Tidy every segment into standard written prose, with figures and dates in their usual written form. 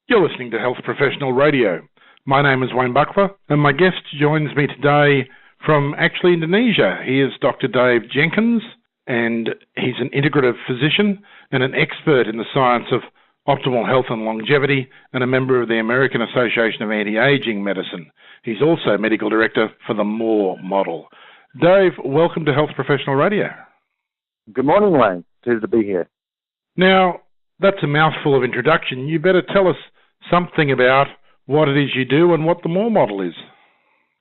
You're listening to Health Professional Radio. My name is Wayne Bucklar, and my guest joins me today from actually Indonesia. He is Dr. Dave Jenkins, and he's an integrative physician and an expert in the science of optimal health and longevity and a member of the American Association of Anti-Aging Medicine. He's also medical director for the Moore model. Dave, welcome to Health Professional Radio. Good morning, Wayne. Pleased to be here. Now, that's a mouthful of introduction. You better tell us something about what it is you do and what the Moore model is.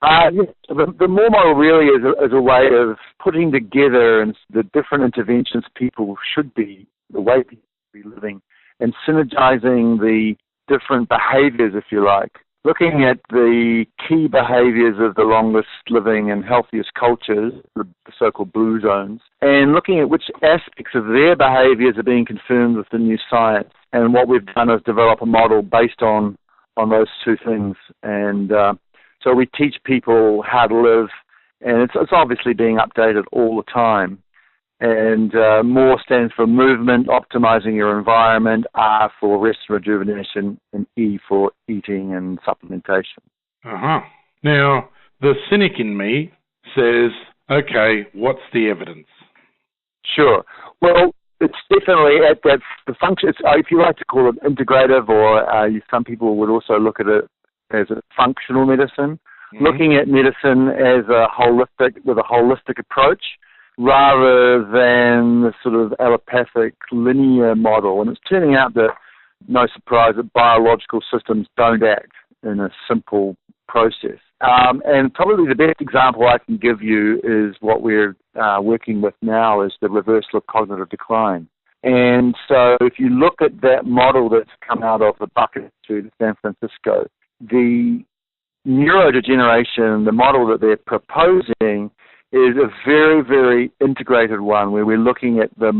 Yes, the Moore model really is a way of putting together the different interventions people should be, the way people should be living, and synergizing the different behaviors, if you like, looking at the key behaviors of the longest living and healthiest cultures, the so-called blue zones, and looking at which aspects of their behaviors are being confirmed with the new science. And what we've done is develop a model based on those two things. And so we teach people how to live, and it's obviously being updated all the time. And MORE stands for movement, optimizing your environment, R for rest and rejuvenation, and E for eating and supplementation. Now, the cynic in me says, okay, what's the evidence? Sure. Well, it's definitely at that, the function, if you like to call it integrative, or some people would also look at it as a functional medicine, looking at medicine as with a holistic approach, rather than the sort of allopathic linear model. And it's turning out that, no surprise, that biological systems don't act in a simple process. And probably the best example I can give you is what we're working with now is the reversal of cognitive decline. And so if you look at that model that's come out of the Bucklar Institute in San Francisco, the neurodegeneration, the model that they're proposing, is a very, very integrated one where we're looking at the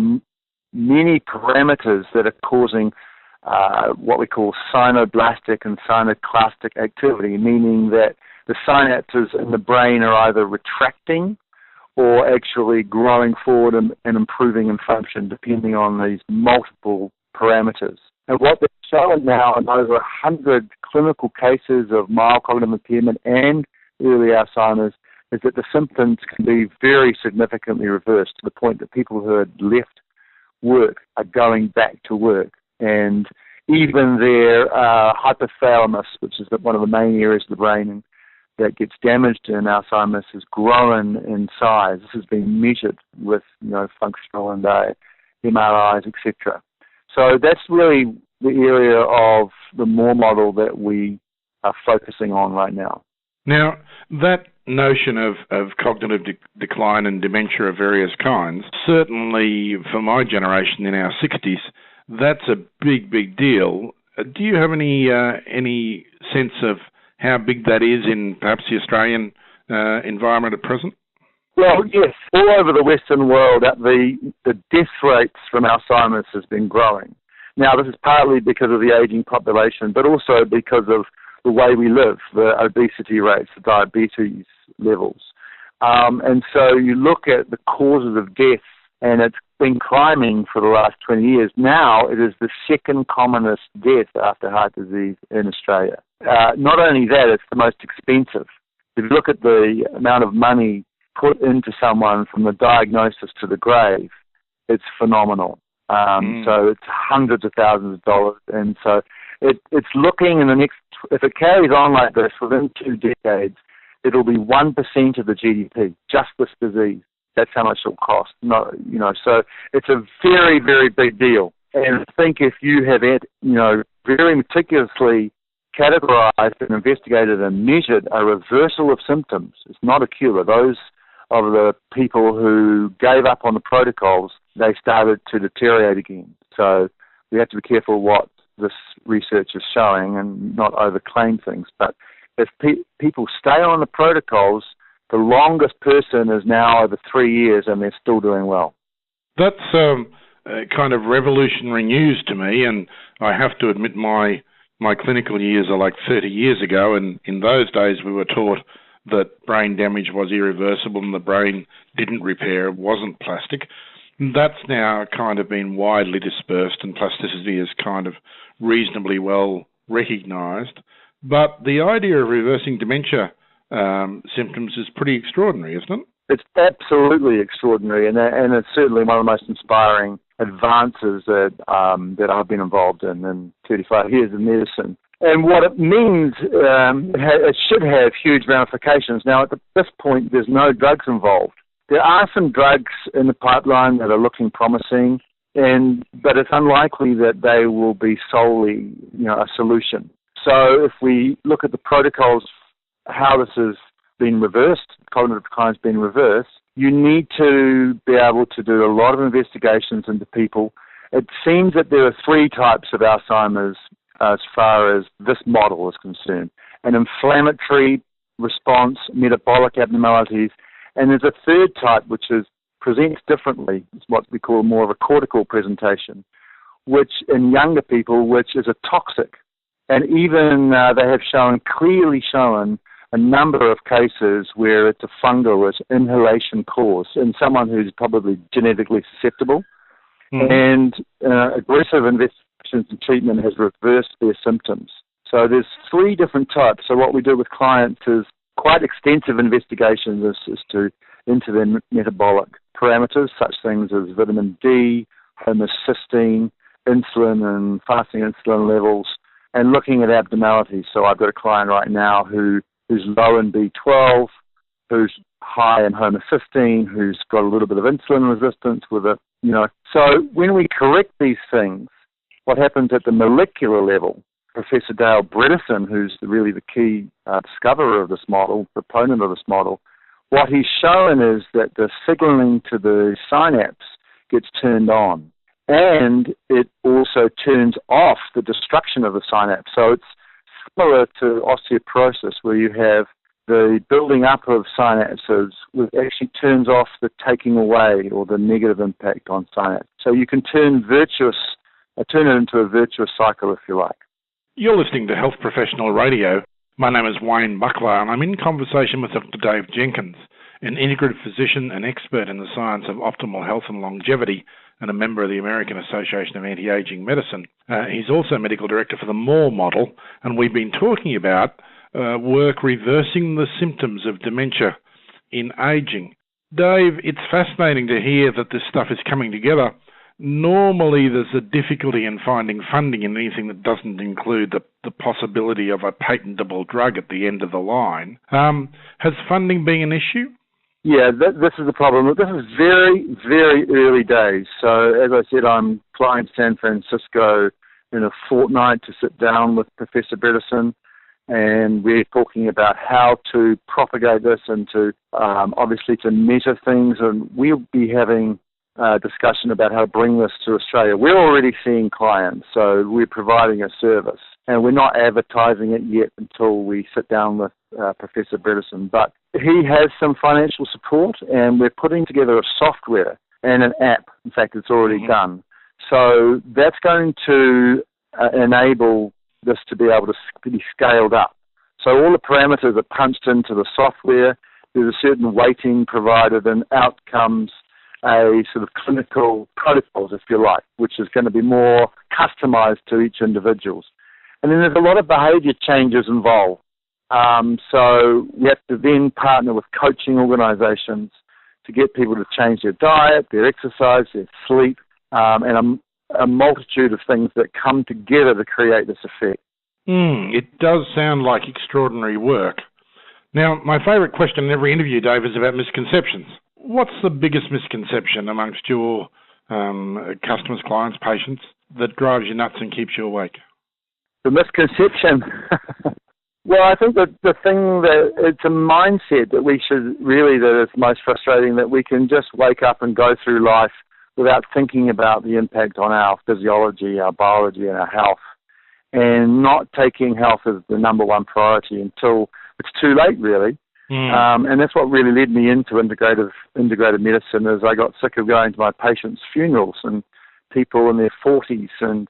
many parameters that are causing what we call synoblastic and synoclastic activity, meaning that the synapses in the brain are either retracting or actually growing forward and improving in function depending on these multiple parameters. And what they're showing now in over 100 clinical cases of mild cognitive impairment and early Alzheimer's is that the symptoms can be very significantly reversed to the point that people who had left work are going back to work. And even their hypothalamus, which is one of the main areas of the brain that gets damaged in Alzheimer's, has grown in size. This has been measured with functional and MRIs, etc. So that's really the area of the Moore model that we are focusing on right now. Now, that notion of cognitive decline and dementia of various kinds, certainly for my generation in our 60s, that's a big, big deal. Do you have any sense of how big that is in perhaps the Australian environment at present? Well, yes. All over the Western world, the death rates from Alzheimer's has been growing. Now, this is partly because of the aging population, but also because of the way we live, the obesity rates, the diabetes levels. And so you look at the causes of death, and it's been climbing for the last 20 years. Now it is the second commonest death after heart disease in Australia. Not only that, it's the most expensive. If you look at the amount of money put into someone from the diagnosis to the grave, it's phenomenal. So it's hundreds of thousands of dollars. And so it's looking in the next, if it carries on like this, within 2 decades, it'll be 1% of the GDP, just this disease. That's how much it'll cost. So it's a very, very big deal. And I think if you have very meticulously categorized and investigated and measured a reversal of symptoms, it's not a cure. Those of the people who gave up on the protocols, they started to deteriorate again. So we have to be careful what this research is showing and not overclaim things. But if people stay on the protocols, the longest person is now over 3 years and they're still doing well. That's kind of revolutionary news to me, and I have to admit my clinical years are like 30 years ago, and in those days we were taught that brain damage was irreversible and the brain didn't repair, it wasn't plastic. That's now kind of been widely dispersed, and plasticity is kind of reasonably well recognised, but the idea of reversing dementia symptoms is pretty extraordinary, isn't it? It's absolutely extraordinary, and it's certainly one of the most inspiring advances that I've been involved in 35 years of medicine. And what it means, it should have huge ramifications. Now, at this point, there's no drugs involved. There are some drugs in the pipeline that are looking promising, but it's unlikely that they will be solely, a solution. So if we look at the protocols, how this has been reversed, cognitive decline has been reversed, you need to be able to do a lot of investigations into people. It seems that there are 3 types of Alzheimer's as far as this model is concerned: an inflammatory response, metabolic abnormalities, and there's a 3rd type which presents differently. It's what we call more of a cortical presentation, which in younger people, which is a toxic. And even they have clearly shown a number of cases where it's a fungal, it's inhalation caused in someone who's probably genetically susceptible. And aggressive investigations and treatment has reversed their symptoms. So there's 3 different types. So what we do with clients is quite extensive investigations into their metabolic parameters, such things as vitamin D, homocysteine, insulin and fasting insulin levels, and looking at abnormalities. So I've got a client right now who's low in B12, who's high in homocysteine, who's got a little bit of insulin resistance So when we correct these things, what happens at the molecular level, Professor Dale Bredesen, who's really the key discoverer of this model, proponent of this model, what he's shown is that the signaling to the synapse gets turned on, and it also turns off the destruction of the synapse. So it's similar to osteoporosis, where you have the building up of synapses, which actually turns off the taking away or the negative impact on synapse. So you can turn it into a virtuous cycle, if you like. You're listening to Health Professional Radio. My name is Wayne Bucklar, and I'm in conversation with Dr. Dave Jenkins, an integrative physician and expert in the science of optimal health and longevity, and a member of the American Association of Anti-Aging Medicine. He's also medical director for the MORE model, and we've been talking about work reversing the symptoms of dementia in aging. Dave, it's fascinating to hear that this stuff is coming together. Normally there's a difficulty in finding funding in anything that doesn't include the possibility of a patentable drug at the end of the line. Has funding been an issue? Yeah, this is the problem. This is very, very early days. So as I said, I'm flying to San Francisco in a fortnight to sit down with Professor Bredesen, and we're talking about how to propagate this and to obviously to measure things, and we'll be having a discussion about how to bring this to Australia. We're already seeing clients, so we're providing a service, and we're not advertising it yet until we sit down with Professor Bredesen. But he has some financial support, and we're putting together a software and an app. In fact, it's already done. So that's going to enable this to be able to be scaled up. So all the parameters are punched into the software. There's a certain weighting provided and outcomes, a sort of clinical protocols, if you like, which is going to be more customized to each individual. And then there's a lot of behavior changes involved. So we have to then partner with coaching organizations to get people to change their diet, their exercise, their sleep, and a multitude of things that come together to create this effect. It does sound like extraordinary work. Now, my favorite question in every interview, Dave, is about misconceptions. What's the biggest misconception amongst your customers, clients, patients that drives you nuts and keeps you awake? The misconception? Well, I think that the thing that it's a mindset that we should really, that is most frustrating, that we can just wake up and go through life without thinking about the impact on our physiology, our biology, and our health, and not taking health as the number one priority until it's too late, really. And that's what really led me into integrative medicine, is I got sick of going to my patients' funerals and people in their 40s and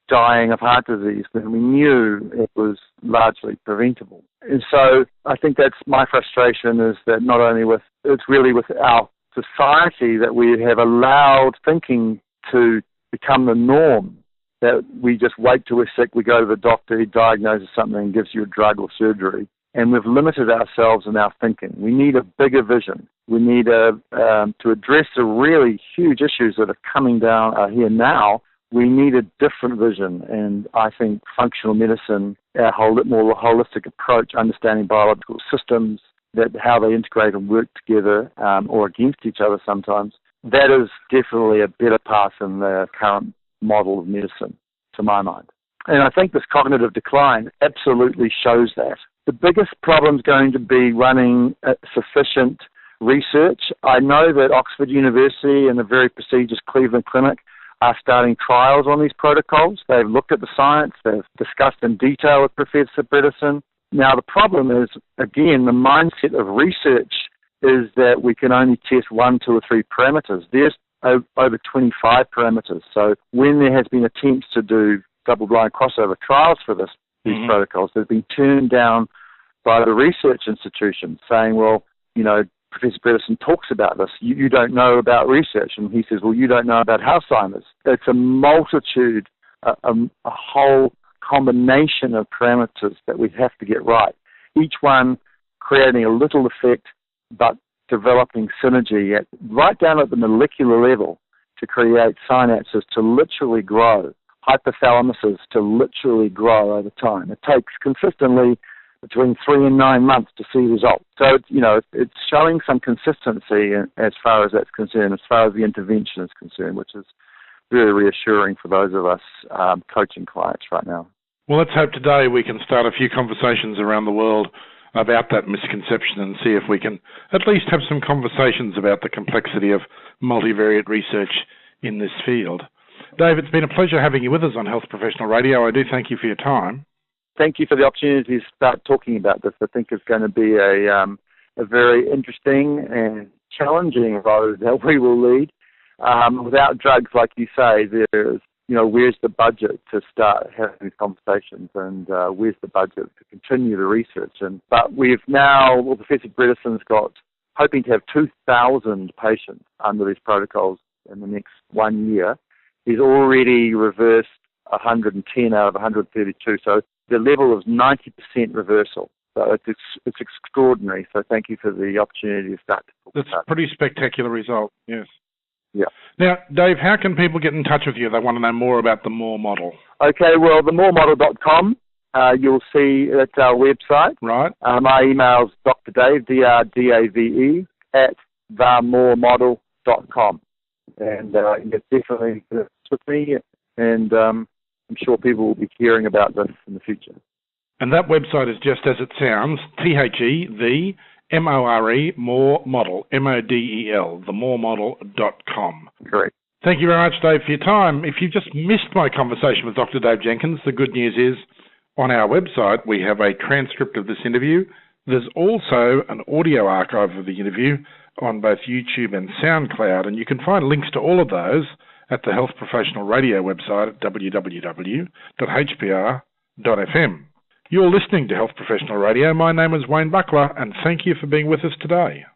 dying of heart disease when we knew it was largely preventable. And so I think that's my frustration, is that not only it's really with our society that we have allowed thinking to become the norm that we just wait till we're sick, we go to the doctor, he diagnoses something and gives you a drug or surgery. And we've limited ourselves in our thinking. We need a bigger vision. We need to address the really huge issues that are coming down here now. We need a different vision, and I think functional medicine, a more holistic approach, understanding biological systems, that how they integrate and work together or against each other sometimes, that is definitely a better path than the current model of medicine, to my mind. And I think this cognitive decline absolutely shows that. The biggest problem is going to be running sufficient research. I know that Oxford University and the very prestigious Cleveland Clinic are starting trials on these protocols. They've looked at the science. They've discussed in detail with Professor Bredesen. Now, the problem is, again, the mindset of research is that we can only test 1, 2, or 3 parameters. There's over 25 parameters. So when there has been attempts to do double-blind crossover trials for these protocols, they've been turned down by the research institutions, saying, well, Professor Bredesen talks about this. You don't know about research. And he says, well, you don't know about Alzheimer's. It's a multitude, a whole combination of parameters that we have to get right. Each one creating a little effect, but developing synergy right down at the molecular level to create synapses to literally grow, hypothalamuses to literally grow over time. It takes consistently between 3 and 9 months to see results. So, it's showing some consistency as far as that's concerned, as far as the intervention is concerned, which is very reassuring for those of us coaching clients right now. Well, let's hope today we can start a few conversations around the world about that misconception and see if we can at least have some conversations about the complexity of multivariate research in this field. Dave, it's been a pleasure having you with us on Health Professional Radio. I do thank you for your time. Thank you for the opportunity to start talking about this. I think it's going to be a very interesting and challenging road that we will lead. Without drugs, like you say, there's, where's the budget to start having these conversations, and where's the budget to continue the research? But we've now, Professor Bredesen's hoping to have 2,000 patients under these protocols in the next 1 year. He's already reversed 110 out of 132, so the level is 90% reversal. So it's extraordinary. So thank you for the opportunity to start to talk about. That's a pretty spectacular result, yes. Yeah. Now, Dave, how can people get in touch with you? They want to know more about the Moore model. Okay, well, themoremodel.com, you'll see that's our website. Right. My email's Dr. Dave, DRDAVE, at themoremodel.com. And you definitely with me, and I'm sure people will be hearing about this in the future. And that website is just as it sounds, THE, MORE, Moore Model, MODEL, themoremodel.com. Great. Thank you very much, Dave, for your time. If you've just missed my conversation with Dr. Dave Jenkins, the good news is on our website we have a transcript of this interview. There's also an audio archive of the interview on both YouTube and SoundCloud, and you can find links to all of those at the Health Professional Radio website at www.hpr.fm. You're listening to Health Professional Radio. My name is Wayne Bucklar, and thank you for being with us today.